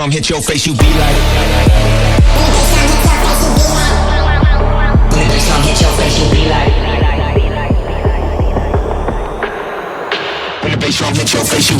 drum hit your face, you be like. When the bass drum hit your face, you be like. When the bass drum hit your face, you.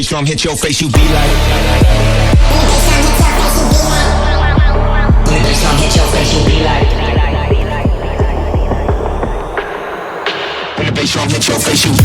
Drum hit your face, you be like. When the bass drum hit your face, you be like. When the bass drum hit your face, you.